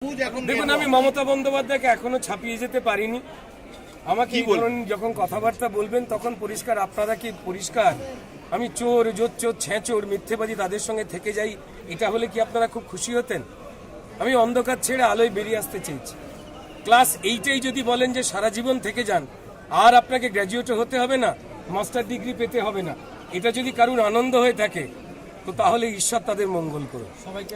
দেখুন, আমি মমতা বন্দ্যোপাধ্যায়কে এখনো ছাপিয়ে যেতে পারিনি। আমাকে যখন কথাবার্তা বলবেন তখন পরিষ্কার, আপনারা কি পরিষ্কার আমি চোর, জোচ্চোর, ছেঁচোর, মিথ্যেবাদী তাদের সঙ্গে থেকে যাই, এটা হলে কি আপনারা খুব খুশি হতেন? আমি অন্ধকার ছেড়ে আলোয় বেরিয়ে আসতে চেয়েছি। ক্লাস 8-এই যদি বলেন যে সারা জীবন থেকে যান, আর আপনাকে গ্র্যাজুয়েট হতে হবে না, মাস্টার ডিগ্রি পেতে হবে না, এটা যদি কারুর আনন্দ হয়ে থাকে তো তাহলে ঈশ্বর তাদের মঙ্গল করুন। সবাইকে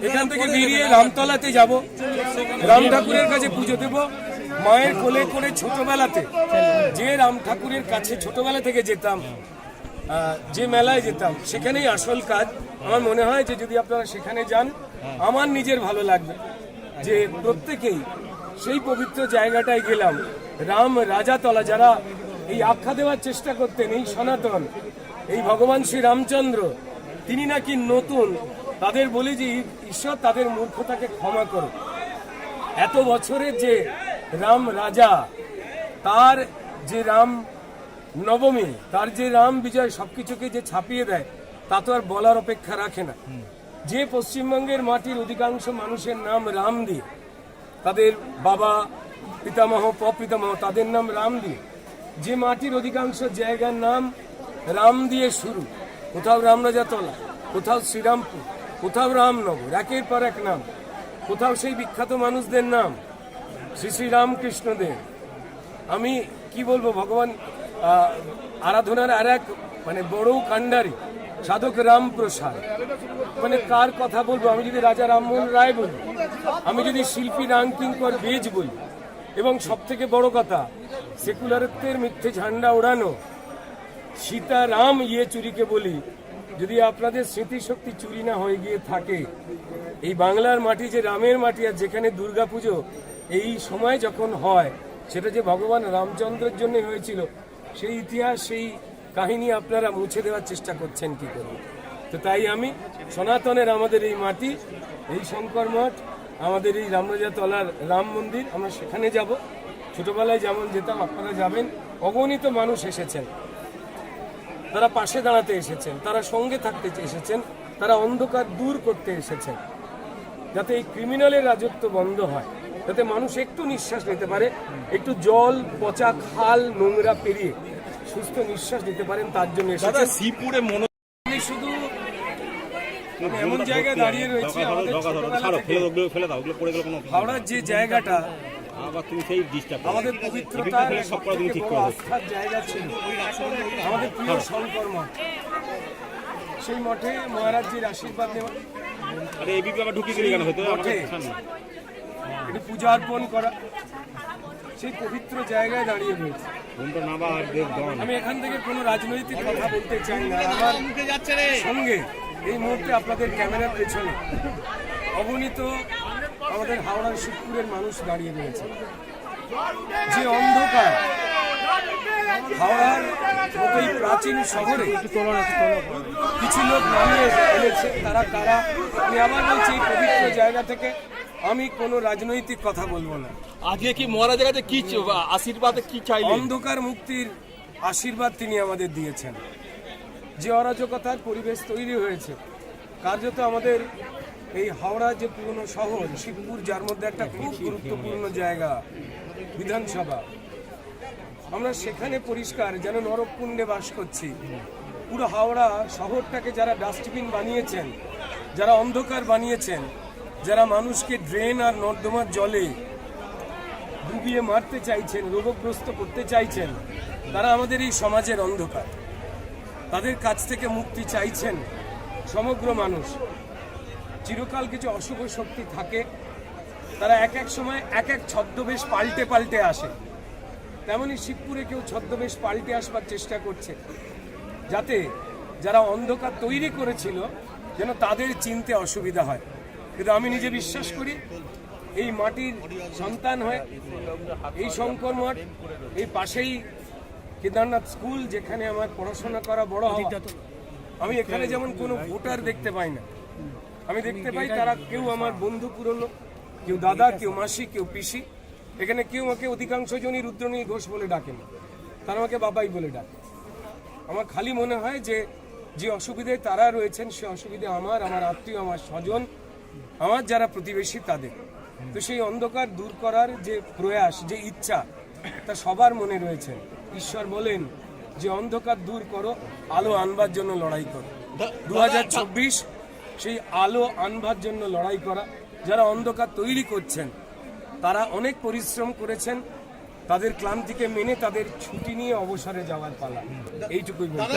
এখান থেকে বেরিয়ে রামতলাতে যাব, রাম ঠাকুরের কাছে পুজো দেব। মায়ের কোলে করে ছোটবেলাতে যে রাম ঠাকুরের কাছে ছোটবেলা থেকে যেতাম, যে মেলায় যেতাম, সেখানেই আসল কাজ। আমার মনে হয় যে যদি আপনারা সেখানে যান, আমার নিজের ভালো লাগবে যে প্রত্যেকেই সেই পবিত্র জায়গাটায় গেলাম। রাম রাজাতলা, যারা এই আখ্যা দেওয়ার চেষ্টা করতেন এই সনাতন, এই ভগবান শ্রী রামচন্দ্র, তিনি নাকি নতুন, তাদের বলি যে ঈশ্বর তাদের মূর্খতাকে ক্ষমা করো। এত বছরের যে রাম রাজা, তার যে রাম নবমী, তার যে রাম বিজয়, সবকিছুকে যে ছাপিয়ে দেয়, তা তো আর বলার অপেক্ষা রাখে না। যে পশ্চিমবঙ্গের মাটির অধিকাংশ মানুষের নাম রাম দিয়ে, তাদের বাবা পিতামহ, প্রপিতামহ, তাদের নাম রাম দিয়ে, যে মাটির অধিকাংশ জায়গার নাম রাম দিয়ে শুরু, কোথাও রামরাজাতলা, কোথাও শ্রীরামপুর, কোথাও রামনগর, একের পর এক নাম, কোথাও সেই বিখ্যাত মানুষদের নাম, শ্রী শ্রী রামকৃষ্ণদেব। আমি কি বলবো, ভগবান আরাধনার আর এক বড় কাণ্ডারি সাধক রামপ্রসাদ, কার কথা বলবো? আমি যদি রাজা রামমোহন রায় বলি, আমি যদি শিল্পী রামকিঙ্কর বেজ বলি, এবং সব থেকে বড় কথা, সেকুলারত্বের মিথ্যে ঝান্ডা ওড়ানো সীতারাম চুরিকে বলি, যদি আপনাদের স্মৃতিশক্তি চুরি না হয়ে গিয়ে থাকে, এই বাংলার মাটি যে রামের মাটি, আর যেখানে দুর্গাপুজো এই সময় যখন হয়, সেটা যে ভগবান রামচন্দ্রের জন্য হয়েছিল, সেই ইতিহাস, সেই কাহিনী আপনারা মুছে দেওয়ার চেষ্টা করছেন কি করে? তো তাই আমি সনাতনের আমাদের এই মাটি, এই শঙ্কর মঠ, আমাদের এই রামরাজাতলার রাম মন্দির, আমরা সেখানে যাব। ছোটবেলায় যেমন যেতাম, আপনারা যাবেন। অগণিত মানুষ এসেছেন, তারা পাশে দাঁড়াতে এসেছেন, তারা সঙ্গে থাকতে এসেছেন, তারা অন্ধকার দূর করতে এসেছেন, যাতে এই ক্রিমিনালের রাজত্ব বন্ধ হয়, যাতে মানুষ একটু নিঃশ্বাস নিতে পারে, একটু জল, পচা খাল, নোংরা পেরিয়ে সুস্থ নিঃশ্বাস নিতে পারেন, তার জন্য এসেছেন। শ্রীপুরে শুধু এমন জায়গায় দাঁড়িয়ে রয়েছে, হাওড়ার যে জায়গাটা আমাদের পবিত্রতার আস্থার জায়গা ছিল, আমাদের প্রিয় শঙ্কর মঠ, সেই মঠে মহারাজজির আশীর্বাদ নেওয়া, পূজা অর্পণ করা, সেই পবিত্র জায়গায় দাঁড়িয়ে রয়েছে। আমি এখান থেকে কোনো রাজনৈতিক কথা বলতে চাই না। আমার সঙ্গে এই মুহূর্তে আপনাদের ক্যামেরার পেছনে অগণিত আমাদের হাওড়ার শিবপুরের মানুষ দাঁড়িয়ে রয়েছে। যে অন্ধকার হাওড়ার মতোই প্রাচীন শহরে কিছু লোক নামিয়ে এনেছে, তারা কারা আমি আবার বলছি, এই পবিত্র জায়গা থেকে আমি কোনো রাজনৈতিক কথা বলবো না। আজকে কি মহারাজের কাছে কি আশীর্বাদ কি চাই? অন্ধকার মুক্তির আশীর্বাদ তিনি আমাদের দিয়েছেন। যে অরাজকতার পরিবেশ তৈরি হয়েছে, কার্যত আমাদের এই হাওড়া যে পুরনো শহর শিবপুর, যার মধ্যে একটা খুব গুরুত্বপূর্ণ জায়গা বিধানসভা, আমরা সেখানে পরিষ্কার যেন নরককুণ্ডে বাস করছি। পুরো হাওড়া শহরটাকে যারা ডাস্টবিন বানিয়েছেন, যারা অন্ধকার বানিয়েছেন, যারা মানুষকে ড্রেন আর নর্দমার জলে ডুবিয়ে মারতে চাইছেন, রোগগ্রস্ত করতে চাইছেন, তারা আমাদের এই সমাজের অন্ধকার। তাদের কাছ থেকে মুক্তি চাইছেন সমগ্র মানুষ। চিরকাল কিছু অশুভ শক্তি থাকে, তারা এক এক সময় এক এক ছদ্মবেশ পাল্টে পাল্টে আসে। তেমনই শিবপুরে কেউ ছদ্মবেশ পাল্টে আসবার চেষ্টা করছে, যাতে যারা অন্ধকার তৈরি করেছিল যেন তাদের চিনতে অসুবিধা হয়। কিন্তু আমি নিজে বিশ্বাস করি, এই মাটির সন্তান হয়ে এই শঙ্কর মঠ, এই পাশেই কেদারনাথ স্কুল, যেখানে আমার পড়াশোনা করা, বড় হওয়া, আমি এখানে যেমন কোনো ভোটার দেখতে পাই না। আমি দেখতে পাই তারা কেউ আমার বন্ধু পুরনো, কেউ দাদা, কেউ মাসি, কেউ পিসি। এখানে কেউ আমাকে অধিকাংশ জনই রুদ্রনীল ঘোষ বলে ডাকে না, তারা আমাকে বাবাই বলে ডাকে। আমার খালি মনে হয় যে যে অসুবিধায় তারা রয়েছেন সে অসুবিধা আমার আত্মীয়, আমার স্বজন, আমার যারা প্রতিবেশী তাদের। তো সেই অন্ধকার দূর করার যে প্রয়াস, যে ইচ্ছা, তা সবার মনে রয়েছে। ঈশ্বর বলেন যে অন্ধকার দূর করো, আলো আনবার জন্য লড়াই করো। 2024 সেই আলো আনবার জন্য লড়াই করা। যারা অন্ধকার তৈরি করছেন তারা অনেক পরিশ্রম করেছেন, তাদের ক্লান্তিকে মেনে তাদের ছুটি নিয়ে অবসরে যাওয়ার পালা। এইটুকুই বলতে।